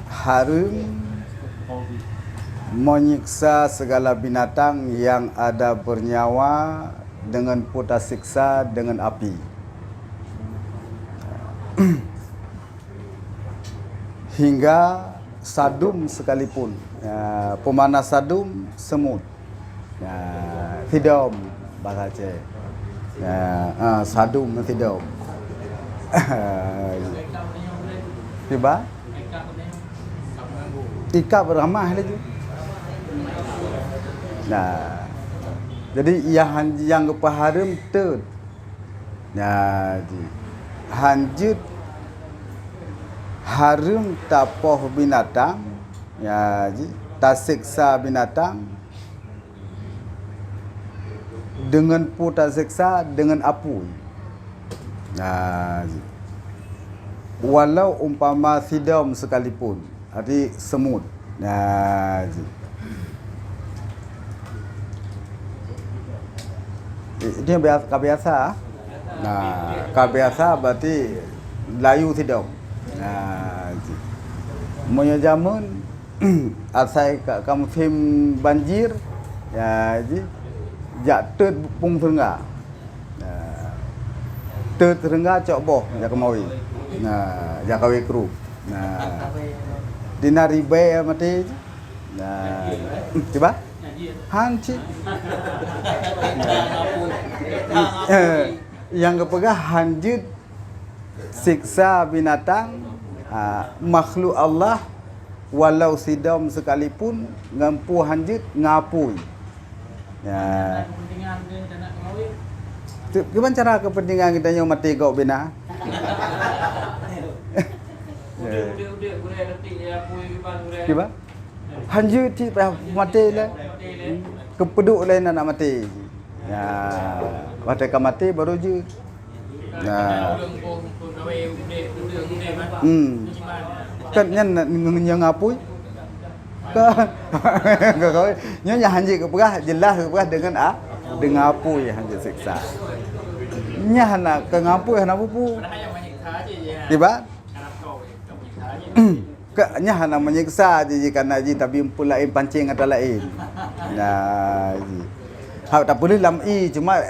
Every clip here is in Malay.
harum menyiksa segala binatang yang ada bernyawa dengan putus siksa dengan api. Hingga sadum sekalipun. Pemana sadum semut. Tidom bahasa Aceh. Sadum tidom. Tiba? Ika beramah lagi. Nah, jadi yang kepaharum tu. Nah, hanjut harum tapoh binatang, ya, tasiksa binatang dengan putus siksa dengan apu. Nah, walau umpama sidam sekalipun, arti semut. Nah, ini biasa. Nah, biasa berarti layu sidam. Nah, monya zaman asai ka musim banjir, ya, jatuh pung terengah. Terengah cok boh ya kemawi. Nah, ya kawe kru. Nah, dina ribe mati. Nah, tiba? Hanci. Yang kepegah hanjut siksa binatang, makhluk Allah walau sidam sekalipun ngampu hanjut ngapui. Ya. Gimana cara kepentingan kita yang mati kau bina? Gimana? Hanjut ti mati lah. Kepeduk lain nak mati. Ya, mati ke mati baru je. Nah. Kan yang ngapui? Nya hanji ke perah jelas ke perah dengan apui hanji siksa. Nya nak ke ngapui hana pupu. Tiba? Nya hana menyiksa je kerana ji tapi pulain pancing atau lain. Nah, ji. Hak tak boleh lam cuma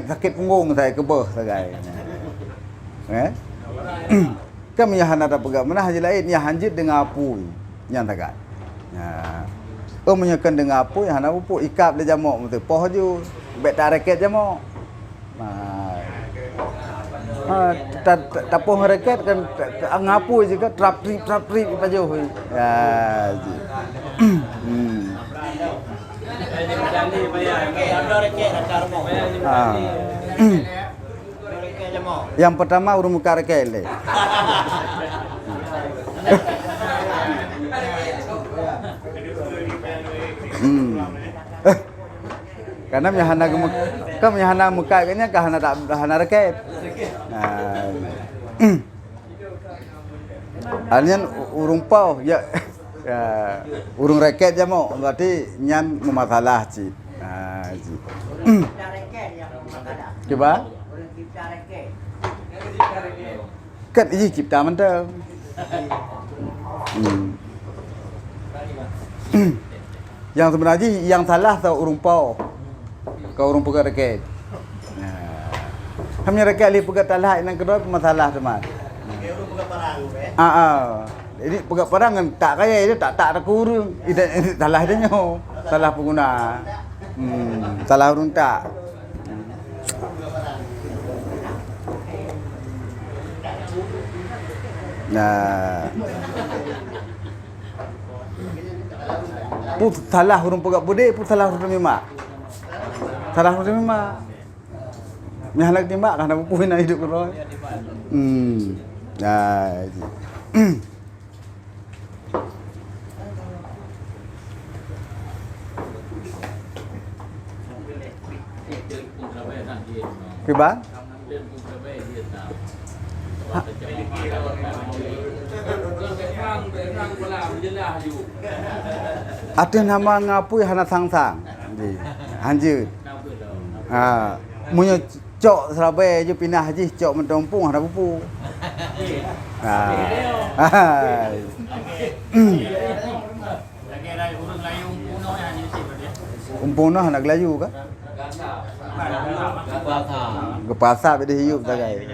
sakit punggung saya kebeh sagai. Kami yang hana tak pegang mana haji lain yang hanjit dengan apui yang takat. Menyekan dengan apui hana pupu ikap le jamok betul. Poh ju bet tak raket jamok. Tapoh raket kan ngapui juga trap trip pajuh. Ya. Yang pertama urung muka rekele. Karena hana muka kayaknya hana reket. Hanya urung pau ya, urung reket je mau berarti nyan memasalah cik. Coba? Kan ini cipta mentah. Yang sebenarnya yang salah tau urung pau. Kau urung pegang reket. Kami reket li pegang talah yang kedua masalah teman. Urung pegang parang. Jadi pegang parang kan tak kaya itu tak kurung. Itu salah dia nyo. Salah pengguna. Salah urung tak. Nah, put salah huruf pegang bude, put salah huruf mima. Salah huruf mima. Nyahlak timbak kan apa puin hidup keroi. Nah. Kiba? Ada nama ngapui hana sang-sang. Hanjut. Munyo cok Surabaya je pindah haji cok mentompung hana pupu. Hai. Lagi ada urang layu puno yang ni sih dia. Umpunah nak layu ke? Ke pasar dia hiup tagai.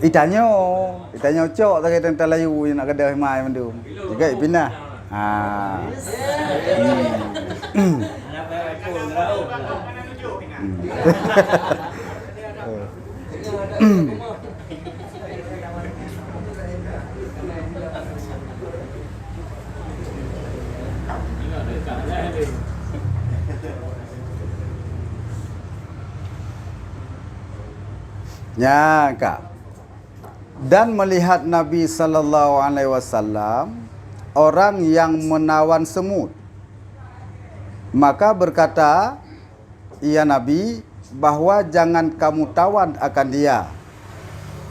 Itanyo cok tagai tentang layu yang nak kedai mai mendum. Juga pindah. Ya, Kak. Dan melihat Nabi sallallahu alaihi wasallam orang yang menawan semut. Maka berkata, "Ya Nabi, bahwa jangan kamu tawan akan dia.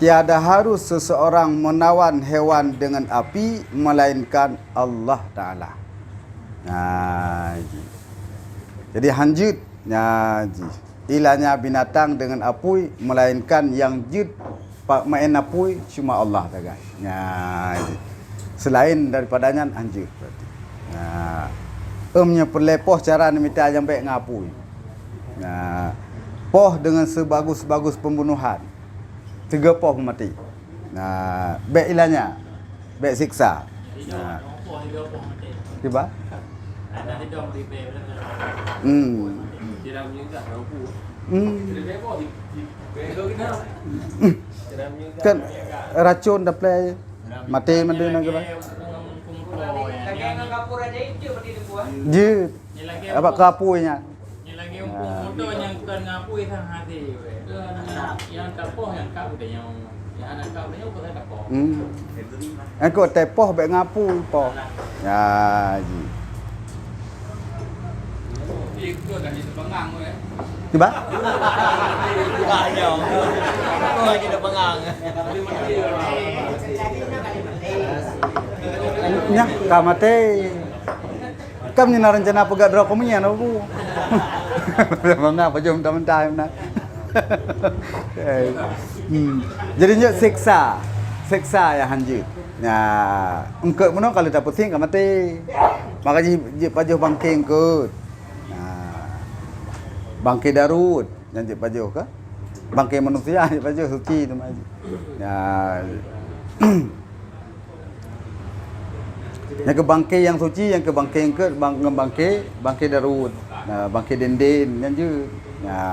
Tiada harus seseorang menawan hewan dengan api melainkan Allah Taala." Nah, jadi hanjut. Nah, ilahnya binatang dengan api melainkan yang jut main apui cuma Allah tagai. Selain daripadanya anjir berarti. Emnya perlepoh cara minta yang baik ngapui. Poh dengan sebagus-bagus pembunuhan. 3 poh mati. Baik ilahnya. Baik siksa. Tiba? Ada di dom di be. Tidak juga rapu. Kan racun dah play mati mandu nak apa? Je. Apa kapunya? Ni lagi motor yang kan ngapui sang hati. Yang kapoh yang kau dah yang anak kau dah kau dah kapoh. Aku tepoh baik ngapu poh. Ya, ji. Ikut dah itu bengang we. Tiba? Banyak. Kau lagi dah bengang. Nya, kamate. Kam ni rencana pegat dro kominya no bu. Mana pajum taman-taman na. Jadinya siksa. Siksa ya hanjut. Ya, engkau mana kalau tak pusing kamate. Makanya pajuh bangking kot. Bangkai Darud yang cik pajuh ke? Bangkai manusia cik pajuh suci tu maju. Ya. Yang ke bangkai yang suci, yang ke bangkai yang ke bangkai Darud. Bangkai dendin yang je. Ya.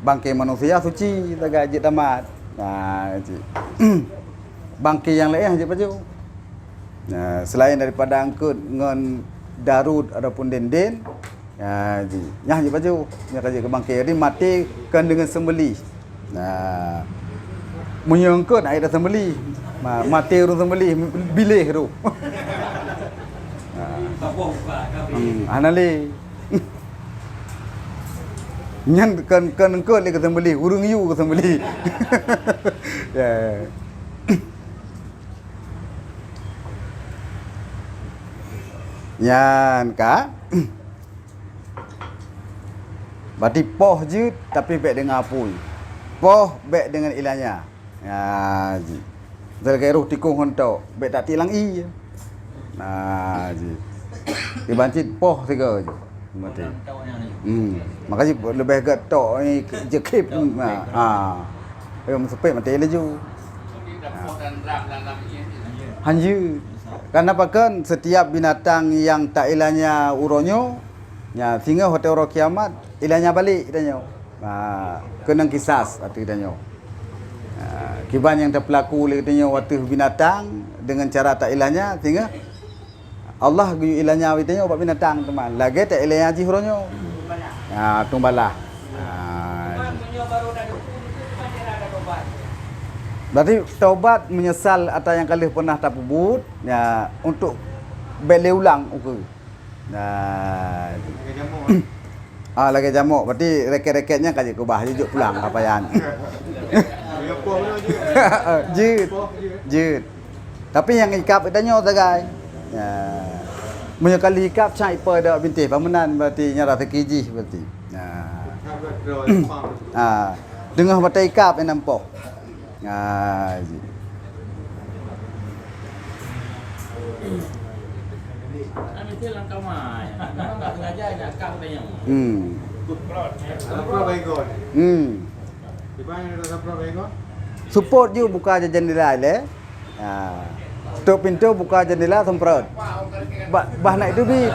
Bangkai manusia suci tak gaji tamat. Nah, cik. Bangkai yang lain cik pajuh. Nah, selain daripada angkut dengan Darud ataupun dendin, ya, nyah je baju, nyah kerja ke bangkai. Jadi mati kan dengan sembeli. Nah, menyangkut air dah sembeli. Mati urus sembeli bilih tu. Anali. Nyan kan engkau le ke sembeli, urung yu ke sembeli. Ya. Yan Kak. Berarti poh je tapi baik dengan apui. Poh baik dengan ilahnya. Ya ji. Zalkai ruh tikung hontok, baik tak tilang i. Nah ji. Dibancit poh tiga je. Mati. Makanya lebih agak tok ni jekip. Sepek mati laju. Hanju. Kenapa kan setiap binatang yang tak ilahnya uronyo, ya sehingga hotel orang kiamat ilahnya balik danyo. Kena kisas arti danyo. Kiban yang terpelaku oleh danyo waktu binatang dengan cara tak ilahnya sehingga Allah guyu ilahnya danyo buat binatang teman. Lagi tak ilahnya haji uronyo. Tumbalah. Berarti taubat menyesal atas yang kali pernah tak pebut ya untuk beli ulang ukur. Nah. Lagi jamuk. Berarti reket-reketnya kaji kubah jujuk pulang kapayan. Jut. Tapi yang ikap itanya tagai. Ya. Menyekali ikap cai pada bintih pamenan berarti nyara tekiji berarti. Dengar batai kap yang nampak. Ha. Mesti langkah mai. Memang tak sengaja nak kau tanya. Apa baikon? Di mana ada apa baikon? Support je buka je jendela le. Ha. Tutup pintu buka jendela semprot. Bah naik tu bit.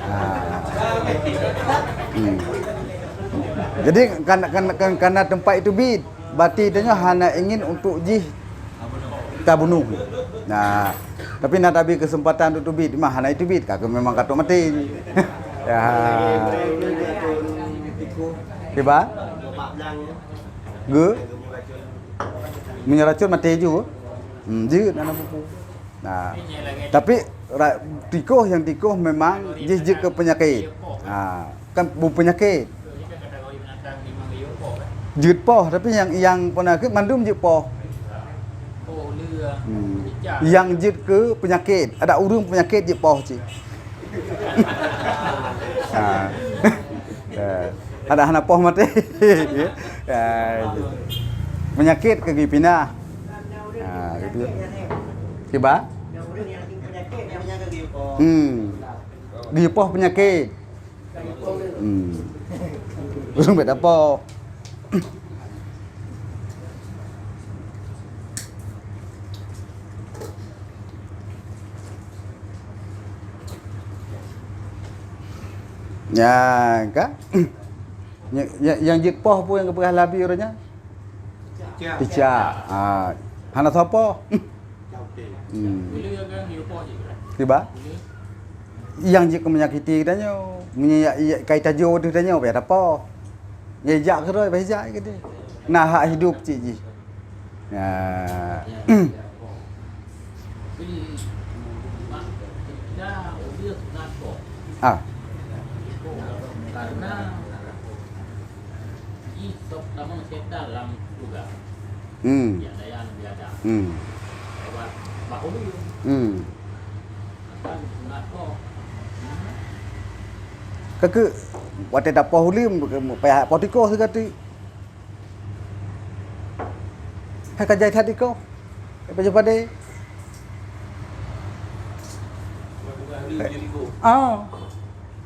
Ha. Jadi karena tempat itu bit, bati tanya hanya ingin untuk jih kita bunuh. Nah, tapi nak habis kesempatan untuk bit, mah hanya itu bit, kakak memang katuk mati. Ya. Kiba? Ge? Menyeracun mati juga. Dia anak buku. Nah, tapi tikoh yang tikoh memang jih ke penyakit. Nah, kan penyakit. Jut poh, tapi yang penyakit mandum jut poh. Yang jut ke penyakit, ada urung penyakit jut poh cik. Ada anak poh mati. Penyakit ke gipina. Gitu. Kiba? Gipoh penyakit. Urung beda poh. Ya, kak? Yang jit poh pun yang keperah labi orangnya? Picak. Hana siapa? Tiba? Yang jit menyakiti katanya, kaitan jodoh katanya, apa apa? Ngejak ke rồi, bahijak ke dia. Nah hak hidup cik ji. Ya. Karena isok namun setan dalam juga. Ya daya biada. Lewat bahu. Akan nato. Kakak waktu dapat hulim pihak potiko sekali. Hai kerja tadi kau. Apa je pada?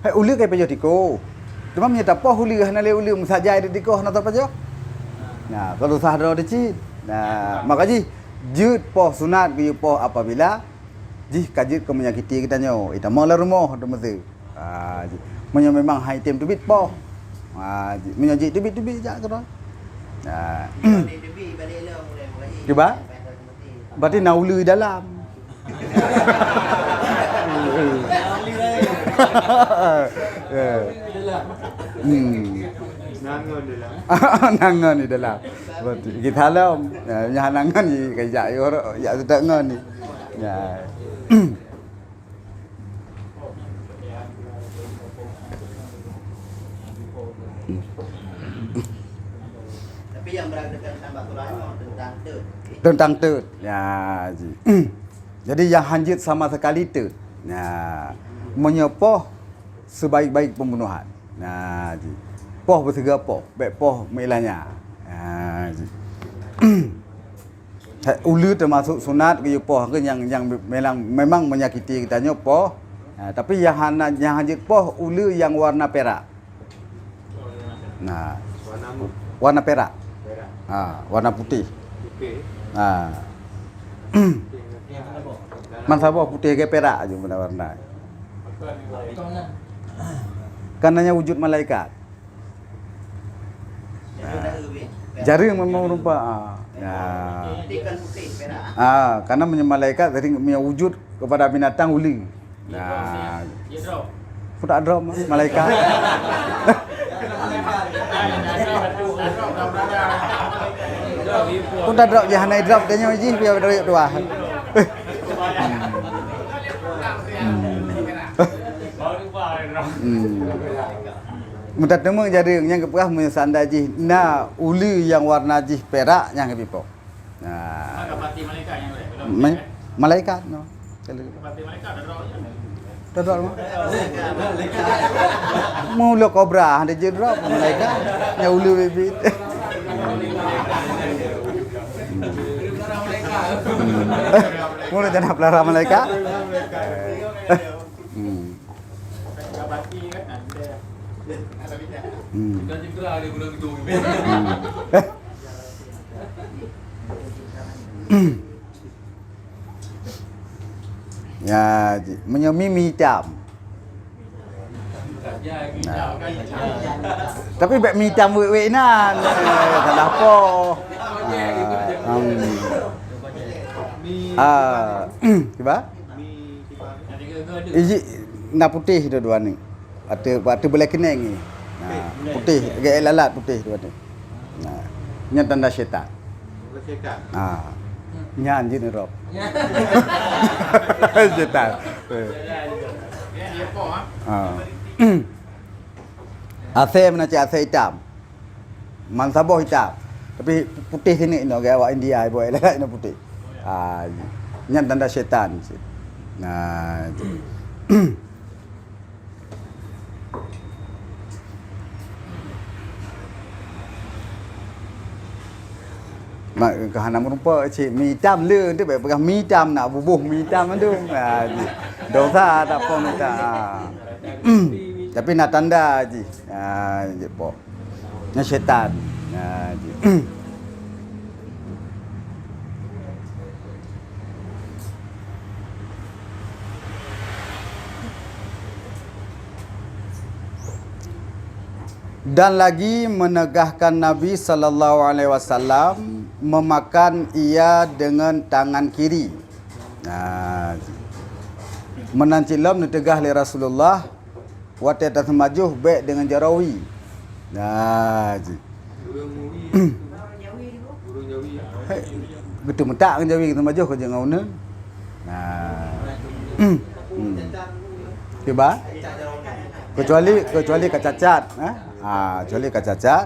Hai uli kai pejo tiko. Cuma menyata poh uli hana le uli musajai di tiko hana apa jo? Nah, kalau sahro di cid. Nah, makanya jut poh sunat bi poh apabila jih kajit ke menyakiti kita nyo. Ita mau la rumah tu mesti. Menyo memang hai tem tu bit poh. Menyo jit tu bit jak tu. Cuba? Berarti nauli dalam. Nangan di dalam. Berarti kita dalam. Nya nangan ni kaya ya sudah ngan ni. Ya. Tapi yang berangkat tambah Quran tentang tut. Tentang tut. Ya. Jadi yang hanjit sama sekali tut. Ya. Menyepoh sebaik-baik pembunuhan. Nah, poh bertiga poh, baik poh melanya. Ulu termasuk sunat ke poh ke yang memang menyakiti kita nyo poh. Tapi yang hanjit poh ulu yang warna perak. Nah, warna perak. Warna putih. Mansabah putih ke perak aja warna. Karenanya wujud malaikat. Jaring memang rupa. Karena malaikat dari wujud kepada binatang uli. Nah, sudah drop malaikat. Sudah drop jangan drop dia nyo ji biar dari dua. Mudah temu jaring yang keperah menyesanda ji. Nah, uli yang warna ji perak yang kepipo. Nah, mati malaikat yang boleh. Malaikat no. Mati malaikat ada rohnya. Drop. Mula kobra ada je drop malaikat. Yang uli bibit. Mulut jangan pelihara malaikat. Kabati kan ada. Dan juga ada guna gedung ini. Ya, menyemi hitam. Ya, kita kan. Tapi bek mi hitam wek-wek nan. Tak ada apa. Tiba? Jadi ke Iji na putih dua-dua ni. Ada boleh keneng ni. Nah, putih, agak lalat putih dua ni. Nah, nya tanda syaitan. Boleh cekak. Nya anjing ni rob. Syaitan. Ya, apa ah? Aceh mana cik aceh hitam. Mansabah hitam. Tapi putih sini no gaya awak India boy lalat no putih. Nya tanda syaitan. Nah. Mak kahana merupa cik mi hitam le tu baik pegang mi hitam nak bubuh mi hitam tu. Dosa tak apa minta. Tapi nak tanda je. Je pok. Nya syaitan. Je. Dan lagi menegahkan Nabi sallallahu alaihi wasallam memakan ia dengan tangan kiri. Menancilam ditegah oleh Rasulullah wata tasmajuh baik dengan jarawi. Burung Jawi. Burung Jawi. Betul mentak dengan jawi kita majuh ke jangan una. Tiba? Kecuali kecacat, kecuali kecacat.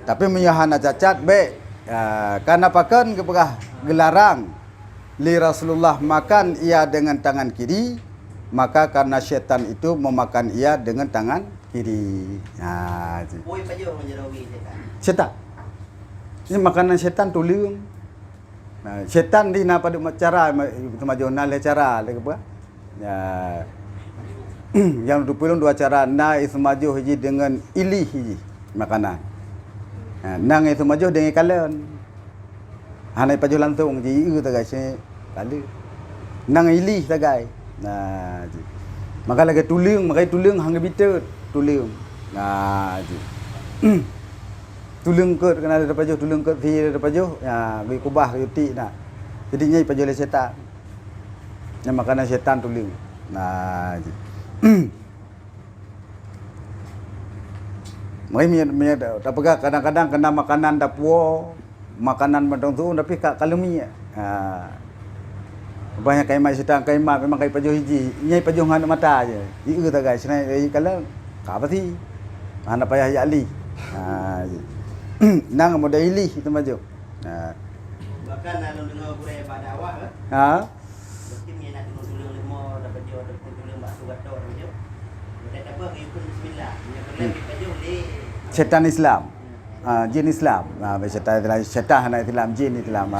Tapi menyahana cacat baik. Karena pakan kepada gelarang li Rasulullah makan ia dengan tangan kiri, maka karena syaitan itu memakan ia dengan tangan kiri. Oi pajo menjerawi Syaitan. Ini makanan syaitan tuliung. Syaitan di pada cara kemajuan le cara le apa? Yang dupulung dua cara na ismajuh hiji dengan ilih hiji makanan. Nang ismajuh dengan kalen. Hanai pajuh lantung ji ta guys kali. Nang ilih ta guys. Maka lagi tuliung hang bitter tuliung. Ji. Tuliung ke kena ada pajuh tuliung ke thi ada pajuh bagi kubah yuti nak. Jadi nyai pajuh le setan. Yang makanan setan tuliung. Ji. Mai tak pegak kadang-kadang kena makanan dapur, makanan macam tu tapi kalau mi banyak kai mai sedang kai mak memang kai pajuh hiji, nyai pajuh ngan mata je. Ieu ta guys, senai kalau ka apa ti? Anak payah ya ali. Nang modal ilih itu maju. Bahkan anu dengar budaya pada awak ke? Mesti mi nak tolong lemo dapat jo dapat tolong mak sugat tor je. Dah apa ikut bismillah. Yang pajuh le Syaitan Islam. Jin Islam. Syaitan anak Islam, jin Islam.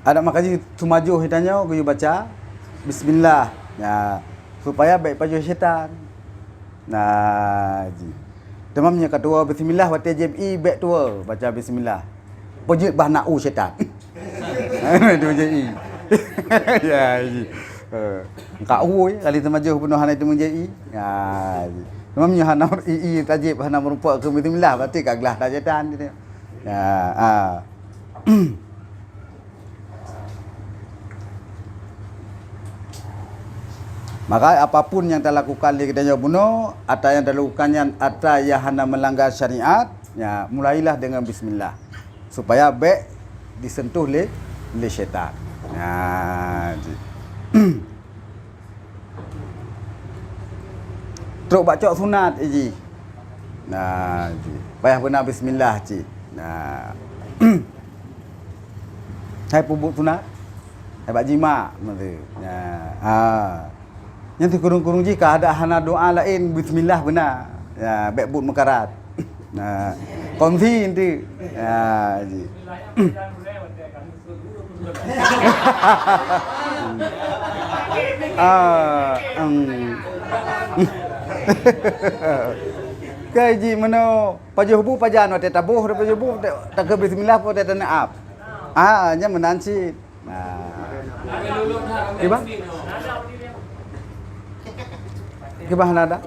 Ada makanya tumajuh hitanya aku baca bismillah. Supaya baik pajuh syaitan. Demamnya kedua bismillah wa TJI baik tua baca bismillah. Pojit bah nak syaitan. Itu je. Ya. Kau kali temajuh penuh hana itu menjadi. Memangnya hana tajib hana merupa ke bismillah berarti kaglah syaitan gitu. Maka apapun yang kita lakukan di kedai bunuh atau yang dilakukannya atau yang hana melanggar syariat, mulailah dengan bismillah supaya baik disentuh oleh syaitan. Teruk baca sunat ji. Payah benar bismillah ji. Hai pubuk sunat. Hai bak jima mesti. Yang tu kurung-kurung jika ada hana doa lain bismillah benar. Baik but mekarat. Nah, kongsi itu. Ji. Kaji mano pajubu pajano te tabuh re pajubu tak ke bismillah po te naap. Nya menansi. Nah. Iba? Kibah nada?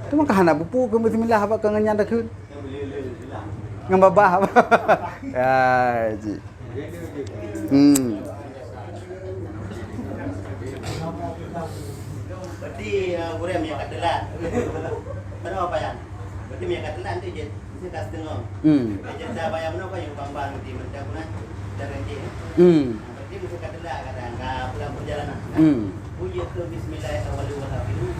Tu mah kahana bupu ke bismillah apa ke ngan dah keun. Ngam babah apa. Ya, ji. Berarti gurem yang katelan. Mana apa ya? Berarti yang katelan tu je kas tengok. Jadi dah bayar mana kau yang bambang di mentang guna jalan je. Berarti musuh katelan kadang pulang perjalanan. Puji tu bismillahirrahmanirrahim.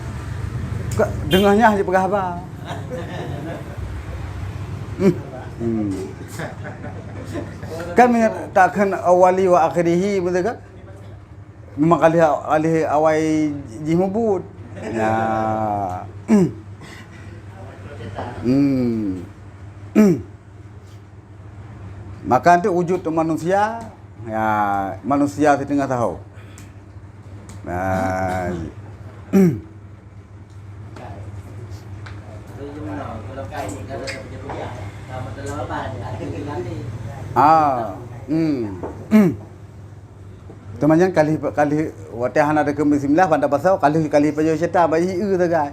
Dengarnya je pegah apa? Kan takkan awali wa akhirihi betul kan? Memang kali awai jimubut. Ya. Maka itu wujud manusia, ya manusia di tengah tahu. Nah. Temannya kali watahan ada ke bismillah pada pasal kali pajo syaitan bagi tagai.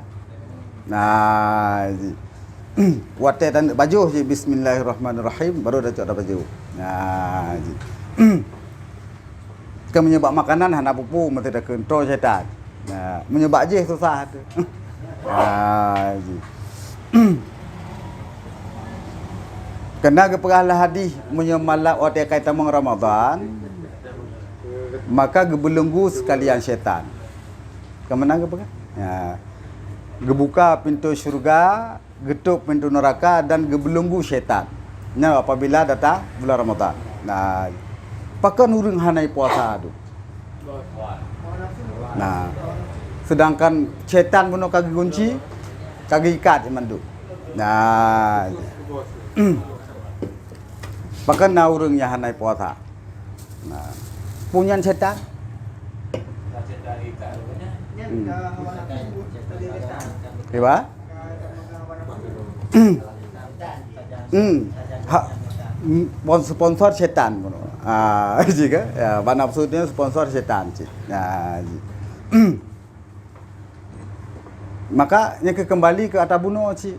Nah, watai dan baju je bismillahirrahmanirrahim baru dah ada baju. Nah, kan menyebab makanan hana pupu mesti dah kontrol syaitan. Nah, menyebab je susah tu. Nah, kena keperahlah hadis menyemalak watai kaitan Ramadan. Maka gebelenggu sekalian syaitan. Kemana ke apa? Ya. Gebuka pintu syurga, getuk pintu neraka dan gebelenggu syaitan. Nah, apabila datang bulan Ramadan. Nah, pakai nurung hanai puasa tu. Nah, sedangkan syaitan pun kaki kunci, kaki ikat cuman tu. Nah, pakai nurungnya hanai puasa. Nah, punya setan. Iba? Sponsor setan. Jika ya, mana maksudnya sponsor setan sih. Nah, maka yang kembali ke atas bunuh sih.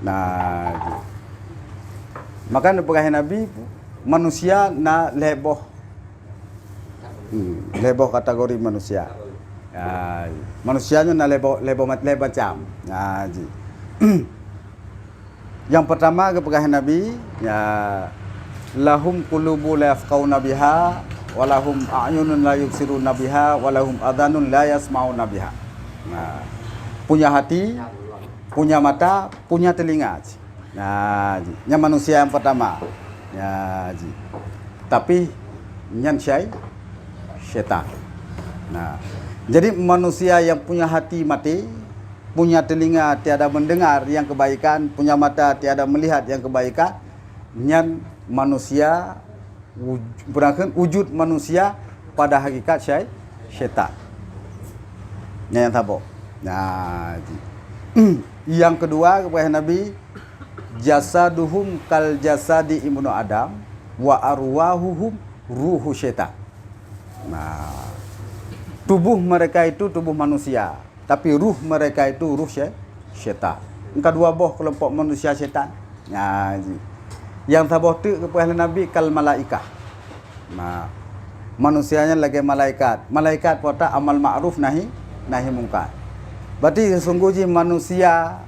Nah, maka pegahan Nabi manusia na leboh. Leboh kategori manusia. Manusianya na leboh macam. Yang pertama kepada Nabi, ya lahum qulubu la yafqauna biha wa lahum a'yunun la yubsiruna biha wa lahum adhanun la yasma'una biha. Nah, punya hati, punya mata, punya telinga. Nah, yang manusia yang pertama. Ya, tapi nyan syaitan. Nah, jadi manusia yang punya hati mati, punya telinga tiada mendengar yang kebaikan, punya mata tiada melihat yang kebaikan, nyan manusia wujud manusia pada hakikat syaitan. Yang tabok. Nah, yang kedua kepada Nabi, jasaduhum kal jasadi ibnu Adam wa arwahuhum ruhu syaitan. Nah, tubuh mereka itu tubuh manusia, tapi ruh mereka itu ruh syaitan. Kedua boh kelompok manusia syaitan. Nah, yang tabah tu kepada Nabi kal malaikah. Nah, manusianya lagi malaikat. Malaikat pota amal ma'ruf nahi mungkar. Berarti sesungguhnya manusia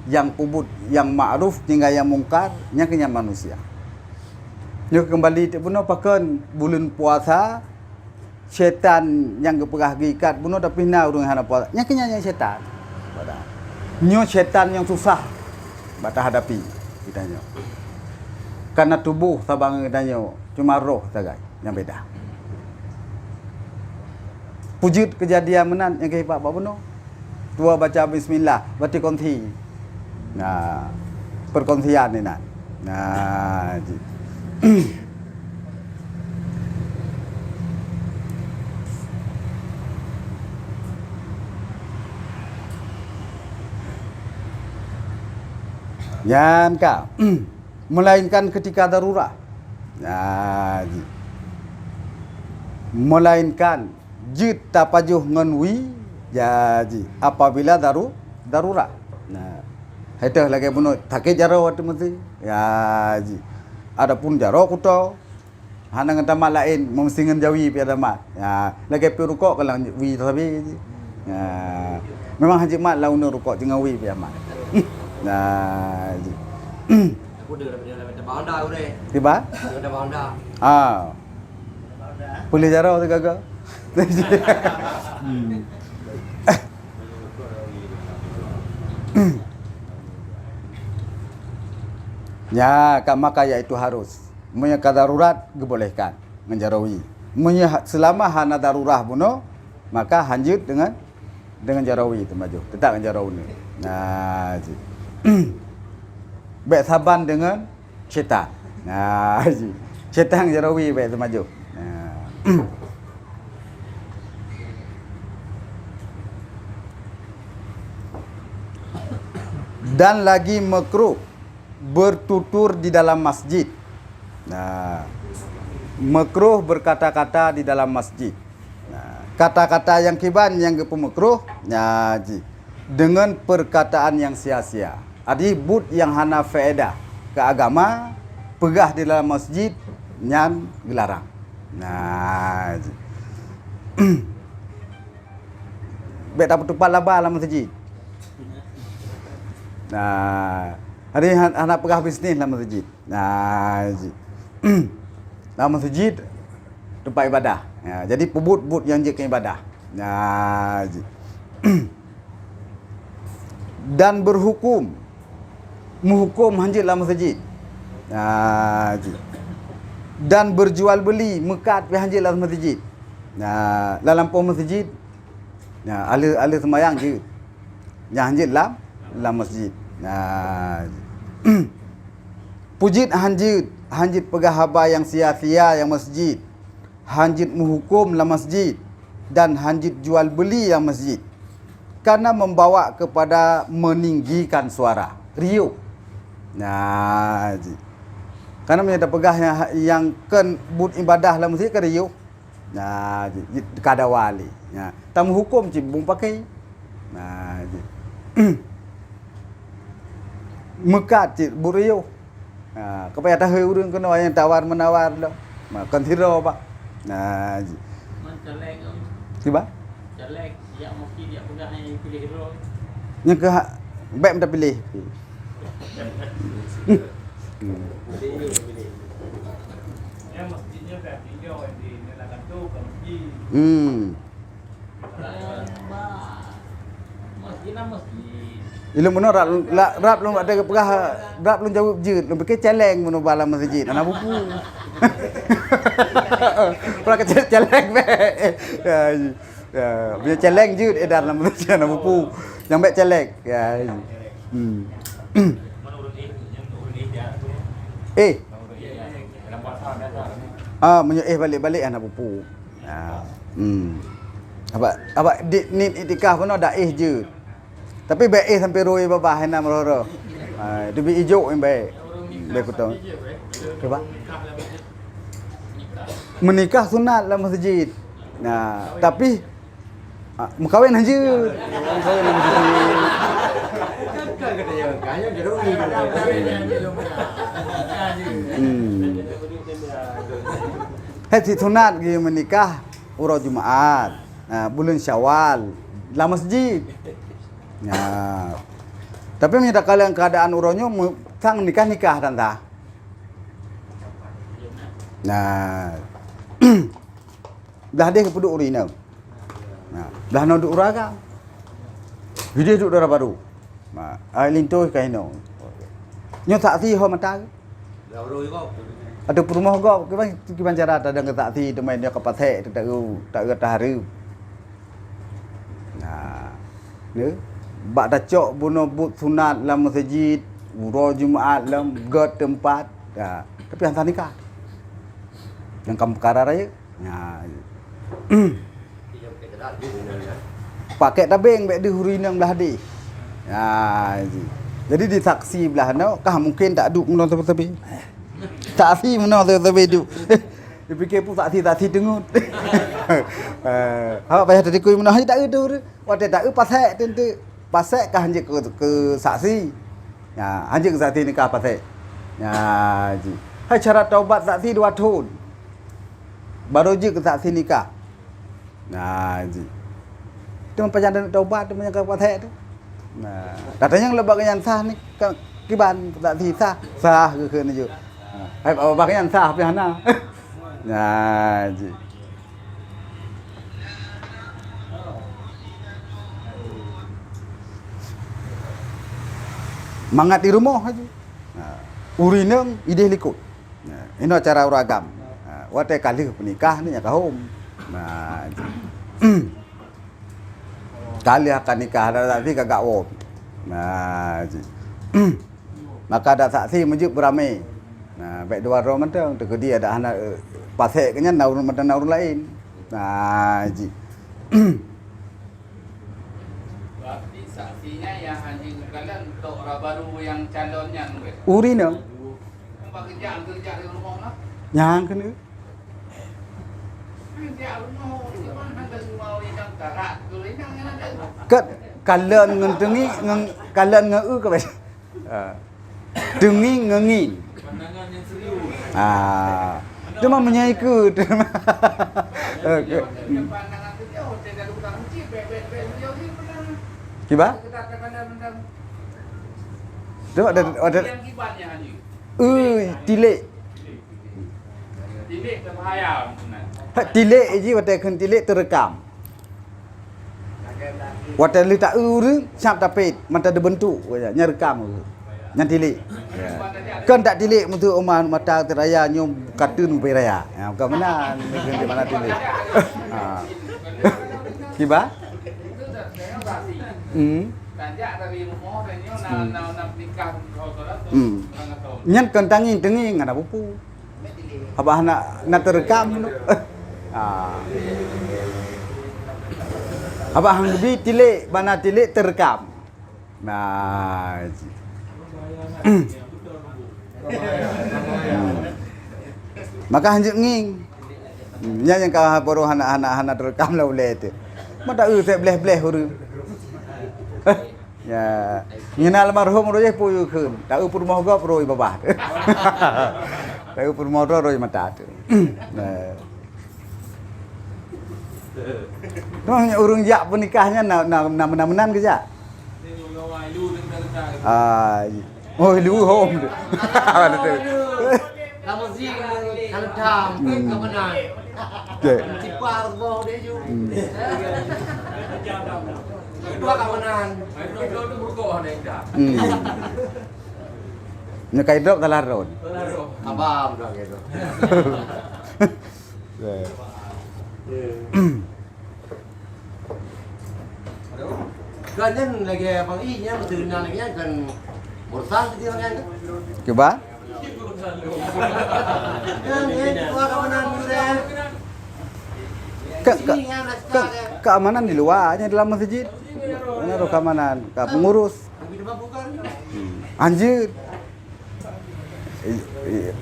yang ubud, yang ma'ruf hingga yang mungkar, yang kena manusia. Dia kembali tu puno pakan bulan puasa syaitan yang keperah gikat puno tapi na urang hana puasa. Yang kena syaitan. Nyo syaitan yang susah bata hadapi kita nyo. Karena tubuh sabang kita nyo cuma roh saja yang beda. Wujud kejadian menan yang kehipat apa puno? tua baca bismillah, berarti konti. Nah, perkontian ni nak. Nah, Yan ka. Melainkan ketika darurat. Nah, melainkan jid tapajuh ngenwi jadi apabila darurat. Nah, itu lagi bunuh takik jaro waktu mesti. Ya, ji. Adapun jaro kuto hana ngenta mak lain mesti ngen jawi pi ada mak. Ya, lagi pi rukuk kalau wi tapi. Ya, memang haji mak laun rukuk jangan wi pi amat. Nah, ji. Aku dengar dapat Honda aku deh. Tiba? Dapat Honda. Ah. Boleh jaro tu gagal. Ya, maka iaitu harus. Punya darurat dibolehkan menjarawi. Selama hana darurat buno, maka hanjut dengan jarawi itu maju. Tetap dengan jarawi. Nah, baik saban dengan syaitan. Nah, syaitan jarawi baik itu maju. Nah. Dan lagi makruh bertutur di dalam masjid. Nah, makruh berkata-kata di dalam masjid. Nah, kata-kata yang kiban yang makruh, nah, dengan perkataan yang sia-sia. Adi but yang hana faedah ke agama, pegah di dalam masjid nyan gelarang. Nah, bet apa tupat laba dalam masjid. Nah, hari anak pegah bisnis dalam masjid. Nah, dalam masjid tempat ibadah. Ya, jadi pebut-but yang je ke ibadah. Nah, dan berhukum menghukum hanjit dalam masjid. Nah, dan berjual beli mekat pi hanjit dalam masjid. Nah, dalam pom masjid. Nah, ahli sembahyang je. Yang hanjit dalam masjid. Nah, pujit hanjit pegah haba yang sia-sia yang masjid, hanjit menghukum dalam masjid, dan hanjit jual beli yang masjid, karena membawa kepada meninggikan suara riuh. Nah, karena menyata pegah yang kan but ibadah dalam masjid kan riuh. Nah, kada wali. Nah, tamu hukum cibung pakai. Nah, mekat cik buriu. Ha, kepaya tahu urang kena yang tawar menawar dah. Makan tiro pak. Nah, Mencelek. tiba? Celek yang mesti dia pegang yang pilih hero. Yang ke baik minta pilih. Ya mestinya kat video di nelakan tu ke masjid. Masjid nama masjid. Ilmu mana rap lu ada pegah rap lu jawab jeut lu pakai celeng mun bala masjid anak buku. Pula ke celeng be. Ya, punya celeng jeut edar dalam masjid anak buku. Yang baik celeng. Ya. Menyo balik-balik anak pupu. Ya. Apa ni itikaf pun ada je. Tapi baik sampai roi babah hena meroro. Itu bi ijo yang baik. Baik kutong. Coba. Menikah sunat dalam masjid. Nah, tapi mengkawin aja. Mengkawin dalam masjid. Kan katanya kaya jeruk Hati sunat dia menikah urau Jumaat. Nah, bulan Syawal dalam masjid. Nah, tapi menyata kalian keadaan uronyo sang nikah tanta. Nah, dah dia kepuduk urina. Nah, dah no duk uraga. Video duk dara baru. Nah, linto kaino. Nyo saksi ho mata. Dah roi kau. Ada perumah kau, kiban cara ada dengan saksi teman dia ke patek tak tahu haru. Nah, ne bak dacok bunuh but sunat dalam masjid, urus Jumaat dalam god tempat. Ya, tapi hantar nikah. Yang kamu perkara raya. Ya. Pakai tabeng bek di hurinang belah di. Ya, jadi di saksi belah no, kah mungkin tak duk menonton tepi. Saksi menonton tepi duk. Dia fikir pun saksi dengut. Awak bayar tadi kuih menah tak ada. Waktu tak ada pasal kah hanya ke saksi. Ya, hanya ke saksi nikah pasal. Ya, ji. Hai cara taubat saksi 2 tahun. Baru je ke saksi nikah. Nah, ji. Itu perjalanan taubat tu punya pasal tu. Nah, datanya lebak yang sah ni kiban saksi sah ke ni je. Hai apa yang sah pi hana. Nah, ji. Mangat di rumah aja. Urineng ide likut. Ini cara orang agam. Waktu kali pernikah ni ya kahum. Nah, kali akan nikah ada saksi kagak won. Nah, maka ada saksi menjuk beramai. Nah, baik dua orang mentang terkedi ada anak pasek kenya naurun mentang naurun lain. Nah, Berarti saksinya yang hanya kalian untuk orang baru yang calonnya mungkin. Urineng Kerja di rumah nak. yang kena. Kerja rumah di mana ada rumah yang karat tu yang ada. Kat kalian ngentengi kalian ngeu ke bes. Dengi ngengi. Pandangan yang serius. Dia mah menyai ke. Pandangan tu dia hotel dari utang cip bebek dia ni pandangan. Kiba? Kita kadang-kadang Dia ada yang kibatnya hanya. Tilik. Tilik berbahaya sebenarnya. Tilik je waktu kan tilik terekam. Waktu li tak uru siap tapit mata ada bentuk nya rekam nya tilik. Kan tak tilik untuk omah mata teraya nyom katun pai raya. Ha bukan mana di mana tilik. Kiba? Tanya dari rumah dan nak nikah kau Nyan kan tanging ngana pupu. Abah nak terekam. Abah hang bi tilik bana tilik terekam. Nah. Maka hanjuk nging. Nya yang ka baru anak-anak terekam lah boleh tu. Mata saya bleh-bleh huru. Ya, ngina almarhum roye puyu keun. Tak upur rumah gua roy babah. Tak upur rumah roy mata tu. Nah. Tuh urung jak pernikahnya menan ke jak? Oh lu home. Ada tu. Kamu sih kalau jam ke mana? Cipar boh dia ju. Dua kawanan. Itu berkoh ada yang dah. Nyekai drop dalam road. Abang dah gitu. Ganyan lagi abang I nya betul lagi kan bosan dia kan. Coba. Dua kawanan sudah. Keamanan di luarnya dalam masjid. Ini ada keamanan, pengurus. Anjir.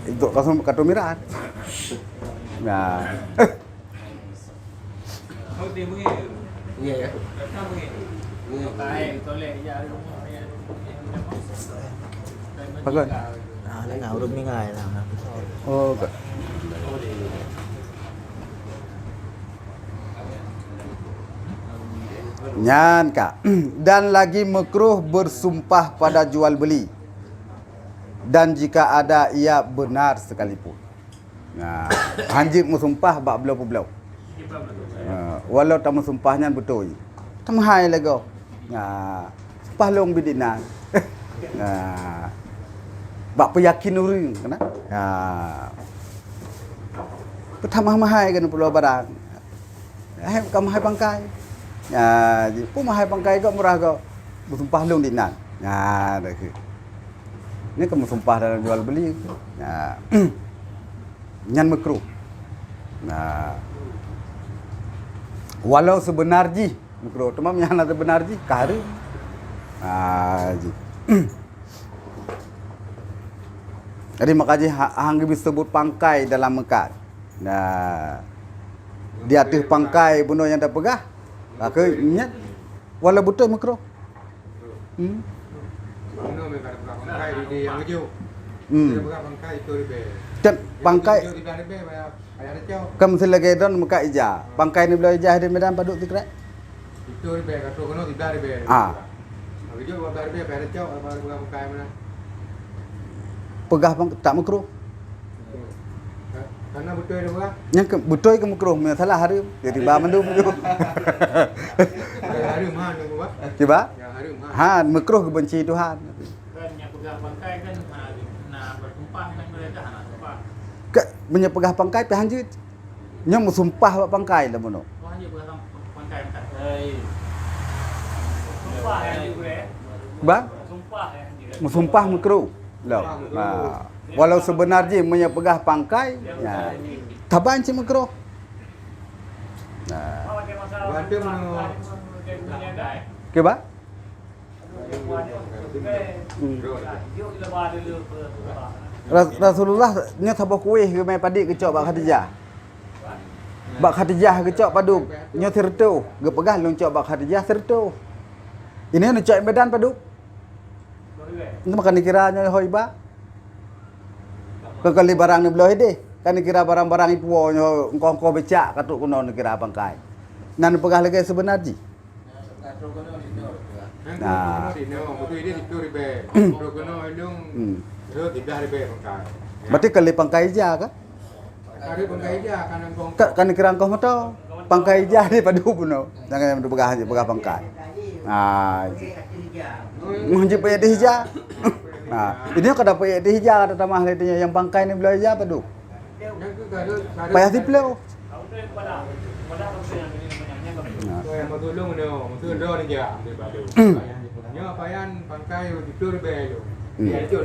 Itu langsung katumiran. Nah. Kau dia begini. Iya ya. Kau begini. Baik, toleh ya rumah ya. Bagus. Nah, nó ngầu đúng như ngày nào nè. Oh, Nyan kak. Dan lagi makruh bersumpah pada jual beli. Dan jika ada ia benar sekalipun. Nah, hanjit bersumpah bak belau-belau. Walau tak bersumpahnya betul. Tamhai lego. Nah, sumpah long bidinan. Nah. Bak peyakin orang kena. Pertama mahai kan pulau barang. Kamu mahai bangkai. Pun mahai bangkai kau murah kau. bersumpah long di nan. Nah, dah ke. Ini kan bersumpah dalam jual beli. Nah. Nyan makruh. Nah. Walau sebenarnya makruh, cuma nyan ada benarji kahari. Ji. Jadi makanya hang disebut pangkai dalam mekat. Nah. Di atas pangkai bunuh yang dah pegah. Maka ingat walau betul makruh. Mana mereka ada bangkai di yang hijau. Dia bukan bangkai itu ribe. Dan pangkai Hijau di ribe bayar ada jauh. kam selagi don mekat ija. Pangkai ni belah ija di medan paduk tikrak. Itu ribe kata kono tidak ribe. Hijau bukan ribe bayar ada jauh apa bukan bangkai mana. Pegah tak makruh. Karena betul dia bukan. Yang betul ke makruh me salah hari. Jadi ba mandum je. Hari mana bukan? Cuba? Yang hari mana? Ha, makruh kebenci Tuhan. Kan yang pegang bangkai kan nak bersumpah dengan mereka nak sumpah. Ke punya pegah pangkai pi hanjut. Nya musumpah buat pangkai lah mono. Kau hanya pegang bangkai tak. Sumpah yang juga. Ba? Sumpah yang juga. Musumpah makruh. Lah. Ha. Walau sebenarnya punya pegah pangkai, ya. Taban ci makruh. Nah. Bantu mana? Ke ba? Rasulullah nya thabah kuih ke mai padik kecok bak Khadijah. Bak Khadijah kecok paduk nya sertu, ge pegah loncok bak Khadijah sertu. Ini nak cok medan paduk. Itu makan dikiranya hoi ba. Kekali barang ni belah deh. Kan dikira barang-barang ipu nyo engkau becak katuk kuno dikira bangkai. Nan pegah lagi sebenarnya. Nah, betul dia itu ribe. Kalau kono hidung, itu tidak ribe bangkai. Berarti kali pangkai ija kan? Hari bangkai aja kan engkau. Kan dikira engkau mato. Pangkai ija di padu puno. Jangan pegah aja pegah pangkai. Ah. Menjip payah di hija. Nah, ini kada payah di hija kata tamah letinya yang pangkai ni belah hija padu. Payah di plau. Yang matulung ni, matulung ni je ambil batu. Nya payan pangkai itu ribe tu. Dia itu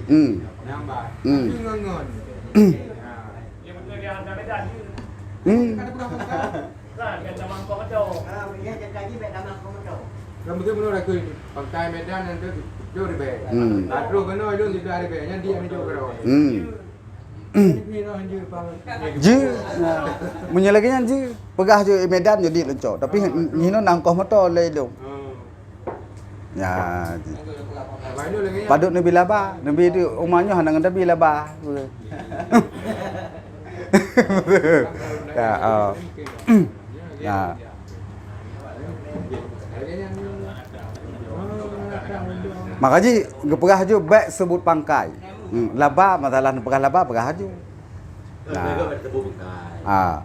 ni. Nampak. Itu ngon. Yang betul dia hantar medan. Ada bukan pangkai. Kan kan zaman kau kacau. Dia jadi baik dalam komodo. Kamu tu menurut aku pangkai medan nanti jauh ribe. Atro kono itu tidak ribe. Yang dia ni jauh kerana. Je. Menyelaginya je. Pegah je medan jadi lencok. Tapi hino nangkoh motor le dong. Ya. Paduk Nabi Laba. Nabi itu umahnya hanang Nabi Laba. Ya. Ya. Makanya gepegah je baik sebut pangkai. Laba masalah pegah laba pegah je. Nah.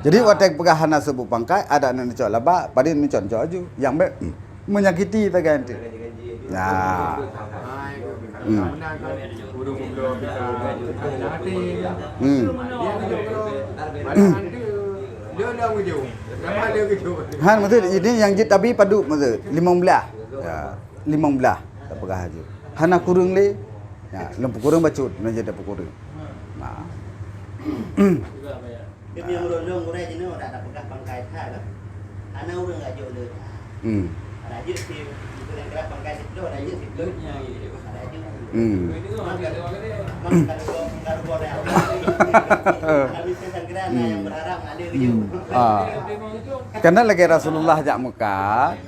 Jadi waktu pegahan sebut pangkai ada nak cok laba, pada ni cok je. Yang baik menyakiti tak ganti. Nah. Han maksud ini yang jit tapi padu maksud 15. Ya, 15 tak pegah je. Hana kurung le. Ya, lempu kurung bacut nak jadi kurung. Nah. Kami yang urang urai jenuh tak pegah pangkai tak lah. Ana urang enggak jauh le. Ada je si itu yang gerak pangkai itu ada je si blutnya gitu. Ada je. Kalau ada habis segera yang berharap ada je. Karena lagi Rasulullah jak Mekah.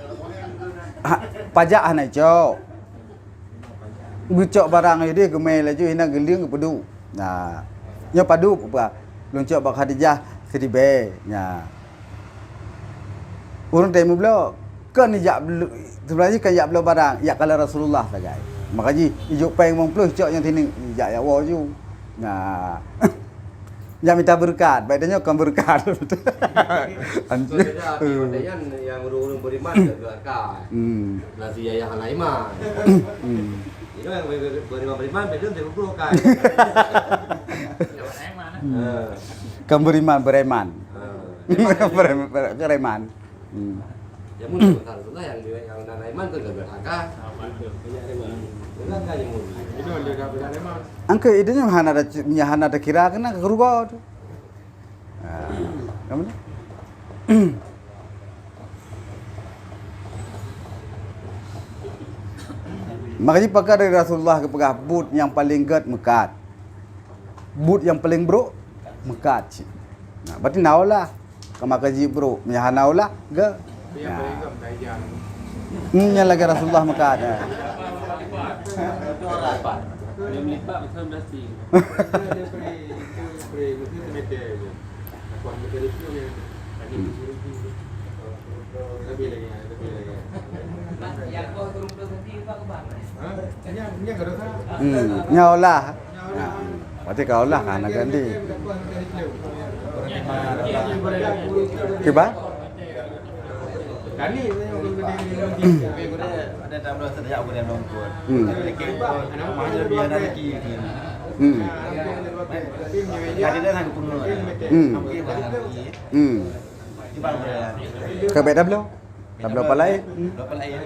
Pajak hanai cok. Bucok barang dia gemel aja hina geling ke padu. Nah, nya padu apa? Loncok bak Khadijah seribe nya. Urang temu belo kan jak sebenarnya kan jak belo barang, ya kalau Rasulullah sagai. Makanya ijuk peng mong plus cok yang tini jak ya wo ju. Nah. Yang minta berkat, baiknya kan berkat. Anjir. Yang urung-urung beriman berkat. Nasi yang halal iman. Itu yang beriman bedon dia berpuluh kan. Kan beriman bereman. Bereman. Yang mula Rasulullah yang Sulaiman tu gagal akak. Kan yang mula. Itu dia dah Sulaiman. Angka idenya hana ada kira kena kerugo tu. Kamu ni? Makanya pakai dari Rasulullah ke pegah but yang paling ged mekat. But yang paling bro mekat. Nah, berarti naulah. Kama kaji bro, nya naulah ge. Yang paling gam kajian. Nya lagi Rasulullah mekat. Dia melipat betul mesti. Dia beri mesti meter je. Aku meter itu ni. Lebih lagi. Yang kau turun ke sini Pak Kebang. Yang kada sah. Nyaulah. Berarti kau lah kan ganti. Kiba? Kani Ada dalam rasa dia aku dia nongkon. anak mana Biar rezeki. Jadi dia nak punut. Mungkin rezeki. Tiba boleh. Ke beda belum? Tak belum palai. Berapa lain?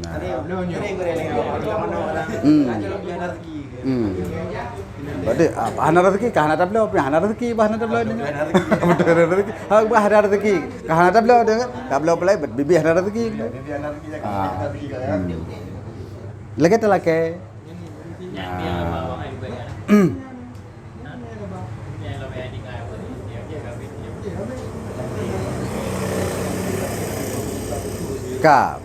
Tadi nyuri boleh lagi mana orang. Biar rezeki. Berarti hana rezeki kah hana tablo hana rezeki bah hana tablo ni. Betul rezeki. Ha bah hana rezeki. Kah hana tablo dengan tablo palai bibi hana rezeki. Biar rezeki jangan rezeki. Lagi tu lagi. Yang dia bawa ai bayar. Yang lo bayar di ngai apa ni? Dia kawin dia. Ka.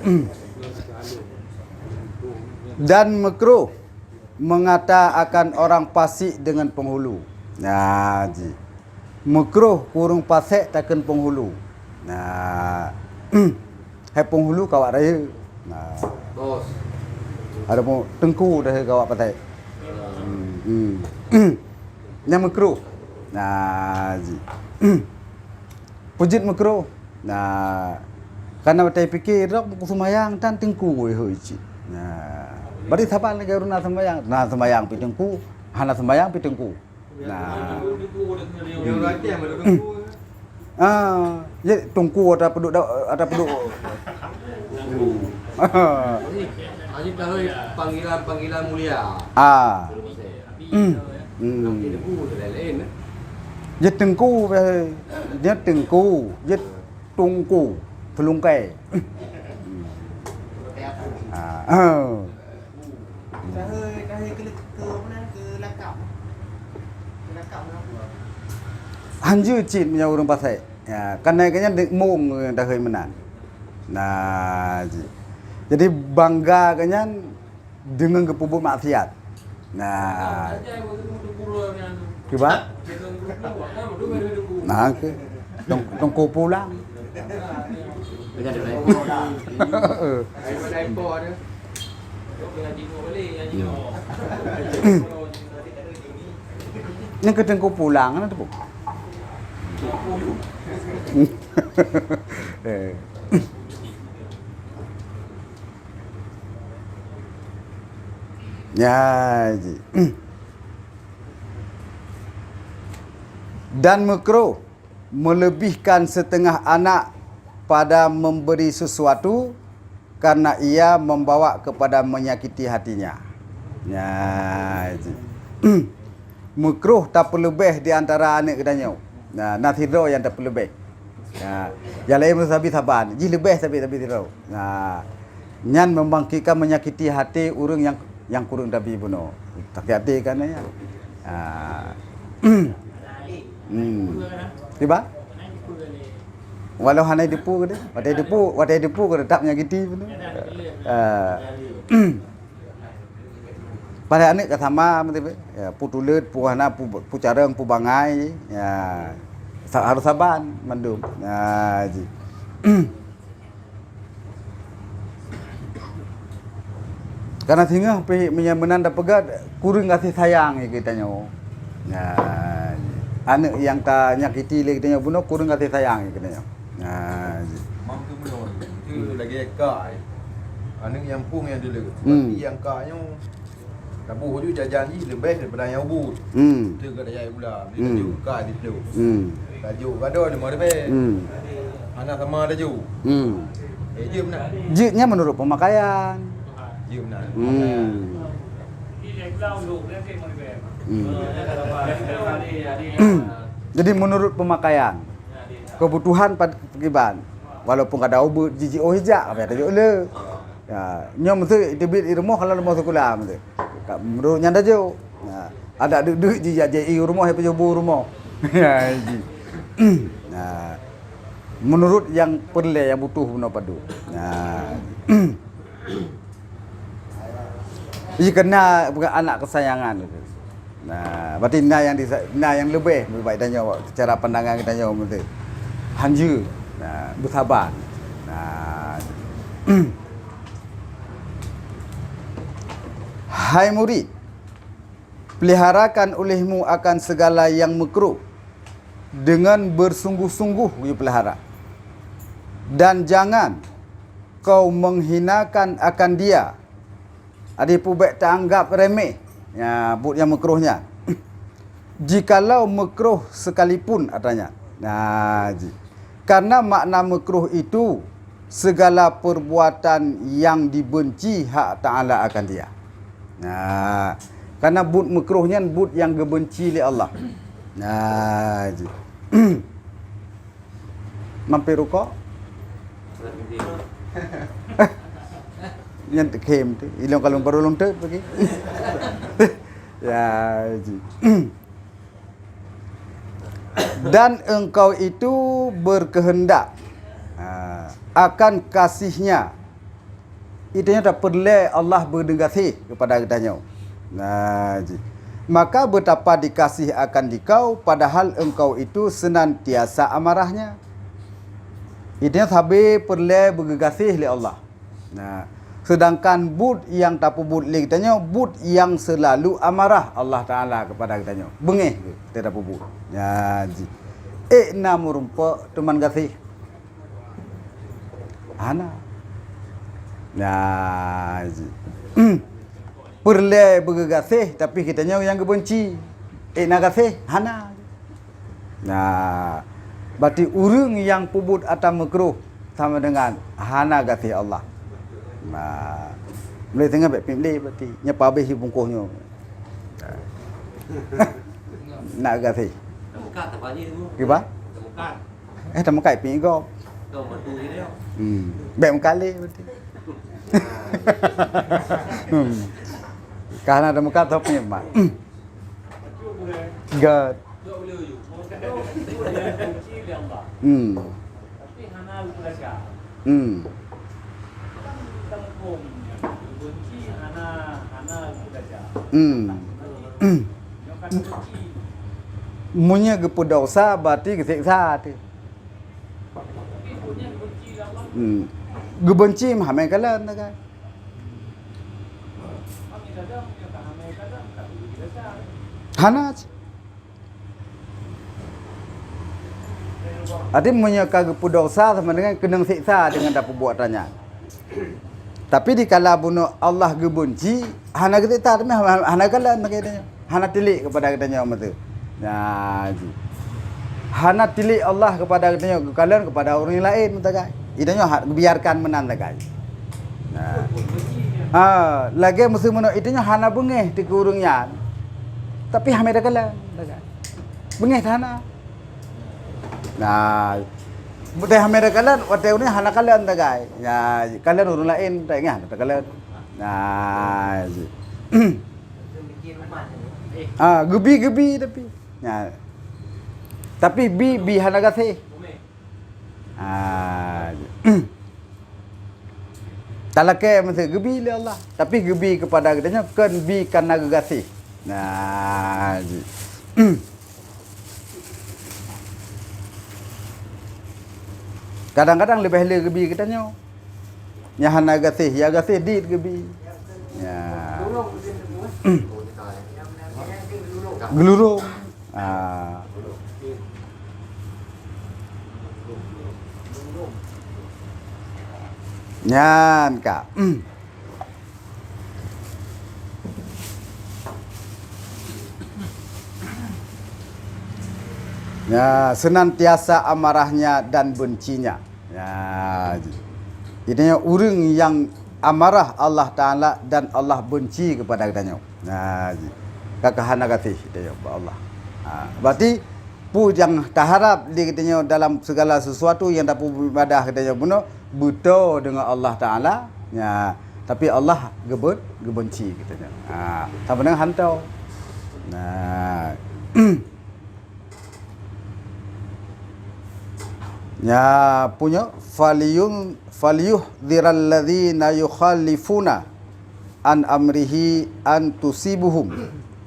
Dan makruh mengata akan orang fasik dengan penghulu. Nah, ji. Makruh kurung fasik takkan penghulu. Nah. Hai penghulu kawak raya. Nah. Bos. Ada pun tengku dah kawak fasik. Yang makruh. Nah, ji. Pujit makruh. Nah. Karena betai fikir rak semayang tan tengku hoi ji. Nah. Berarti sabar lagi uruna sembayang. Nah sembayang pi tengku, hana sembayang pi tengku. Nah. Yang laki yang ada tunggu. Ya tengku ada peduk Ini tahu panggilan mulia. Nanti debu lain. Ya tengku dia tengku, ya tungku, pelungkai. Dah ke mana ke Lakap. Ke Lakap mana? Hanju cin punya orang pasai. Ya, kanya mung dah hơi menan. Nah, jadi bangga kanya dengan kepubuk maksiat. Nah, kiba? Nah, ke tong pulang. Dengan dia lain. Daripada impor dia. Yang ketengku pulang kan tu. Ya, ji. Dan makruh melebihkan setengah anak pada memberi sesuatu karena ia membawa kepada menyakiti hatinya. Ya, ji. Makruh tak pelebih di antara anak kedanya. Nah, nathiro yang tak pelebih. Ya, yang lain mesti saban. Ji lebih tapi tidak. Nah, nyan membangkitkan menyakiti hati orang yang kurang dabi buno. Hati-hati kan ya. Tiba? Walau hanai depu ke dia, watai depu ke tak menyakiti buno. Pada anak sama mesti ya putulet puhana pu careng pu bangai ya harus saban mandum. Ya ji. Karena tinggal pi menyamenan dah pegat kurang kasih sayang kita nyo. Ya anak yang tak nyakiti le kita nyo buno kurang kasih sayang kita nyo. Ya ji. Mampu belum. Itu lagi ekak. Anak yang pung yang dulu. Tapi yang kaknya tabuh tu jajan ni lebih daripada yang ubud. Dia kata jaya pula. Dia tajuk kak dia tu. Tajuk kada dia mau lebih. Anak sama tajuk. Ya benar. Jiknya menurut pemakaian. Ya benar. Jadi menurut pemakaian, kebutuhan pakiban, walaupun kada ubud jiji hijak apa ada le. Ya, nyom tu debit rumah kalau rumah sekolah tu. Menurut nyanda jo. Ya, ada duit jiji aja rumah apa jobo rumah. Ya, ji. Nah, menurut yang perlu yang butuh benar padu. Nah. Ini kena bukan anak kesayangan itu. Nah, berarti yang lebih baik tanya cara pandangan kita nyawa betul. Hanju, nah, bersabar. Nah, hai murid, peliharakan olehmu akan segala yang makruh dengan bersungguh-sungguh you pelihara. Dan jangan kau menghinakan akan dia. Ada pubek tak anggap remeh. Ya, but yang makruhnya. Jikalau makruh sekalipun katanya. Nah, karena makna makruh itu segala perbuatan yang dibenci hak Ta'ala akan dia. Nah, karena but makruhnya but yang dibenci oleh Allah. Nah, mampir rukuk. Yang kem tu, ilang kalau baru lontar pergi. Ya, dan engkau itu berkehendak akan kasihnya. Itunya tak perlu Allah berdengasi kepada kitanya. Nah, maka betapa dikasih akan dikau padahal engkau itu senantiasa amarahnya. Itunya sabi perlu bergegasih oleh Allah. Nah, sedangkan bud yang tak bud lagi kitanya bud yang selalu amarah Allah Taala kepada kitanya. Bengih kita tak bud. Ya, ji. Nama rumpa teman kasih. Ana. Ya, ji. Perlu bergegasih tapi kitanya yang kebenci. Nak kasih hana. Nah, berarti urang yang pubut atau makruh sama dengan hana kasih Allah. Nah, boleh tengah baik pilih berarti nyepa habis bungkusnya. Nak kasih. Muka tak banyak tu. Kiba? Muka. Tak makai pi go. Kau betul dia. Baik mengkali berarti. Karena ada muka tu punya mak. God. Tapi hana belajar. Benci hana belajar. Munya gepudosa berarti kesiksa tu. Gebenci hamai kalan kan. Hana. Arti menyeka gepudosa sama dengan kena siksa dengan tak perbuatannya. Tapi dikala bunuh Allah gebenci, hana kita tak hana kalan katanya. Hana tilik kepada katanya mata. Nah, hana tilik Allah kepada katanya kalian kepada orang lain mata kan. Idanya biarkan menang kan. Nah. Lagi musuh menang itunya hana bengeh di kurungnya. Tapi hamida kalan kan. Bengeh hana. Nah, budaya hamida kalan waktu ini hana kalan kan. Ya, kalian orang lain tak ingat kalian. Nah, gebi tapi. Ya. Tapi bi hana kasih. Talake mesti gebi oleh Allah. Tapi gebi kepada katanya kan bi karena gegasih. Nah, kadang-kadang lebih le gebi katanya. Nya hana gasih, ya gasih dit gebi. Ya. Gelurung. Nyan kak. Ya, senantiasa amarahnya dan bencinya. Ya, Ini orang yang amarah Allah Taala dan Allah benci kepada katanya. Nah, kakahana katih dia Allah. Berarti pu yang taharap dia katanya dalam segala sesuatu yang dapat beribadah katanya betul dengan Allah Taala. Ya, tapi Allah gebenci katanya. Tak benar hantau. Nah. Ya punya faliyuh dziral ladzina yukhalifuna an amrihi an tusibuhum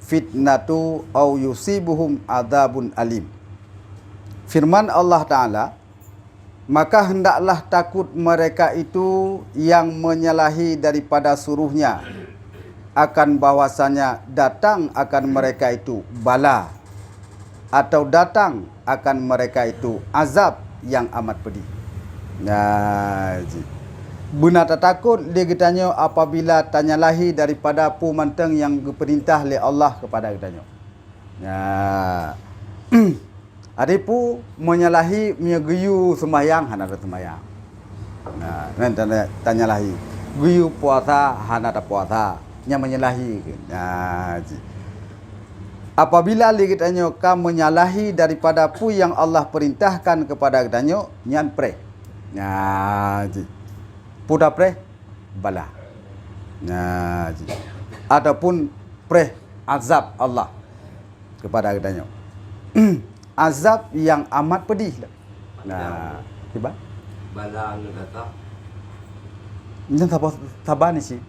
fitnatu au yusibuhum adzabun alim. Firman Allah Taala, maka hendaklah takut mereka itu yang menyalahi daripada suruhnya akan bahwasanya datang akan mereka itu bala atau datang akan mereka itu azab yang amat pedih. Nah, benar tak takut dia katanya apabila tanyalahi daripada pumanteng yang diperintah oleh Allah kepada katanya. Nah, adipu menyalahi menyeguyu sembahyang hana ada sembahyang. Nah, nanti tanyalahi. Guyu puasa hana ada puasa, nya menyalahi. Nah, apabila katanya kamu menyalahi daripada pu yang Allah perintahkan kepada katanya nyan pre. Nah, puda pre bala. Nah, ataupun pre azab Allah kepada katanya. Azab yang amat pedih. Nah, tiba bala anu kata. Ini sabar ni sih.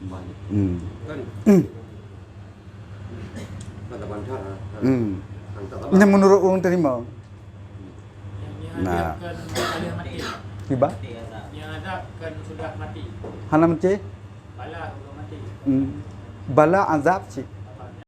Kan. Kata bantar. Ini menurut orang terima. Yang Nah. dihadapkan mati. Tiba? Yang adabkan sudah mati. Hana mati? Bala sudah mati. Bala azab sih.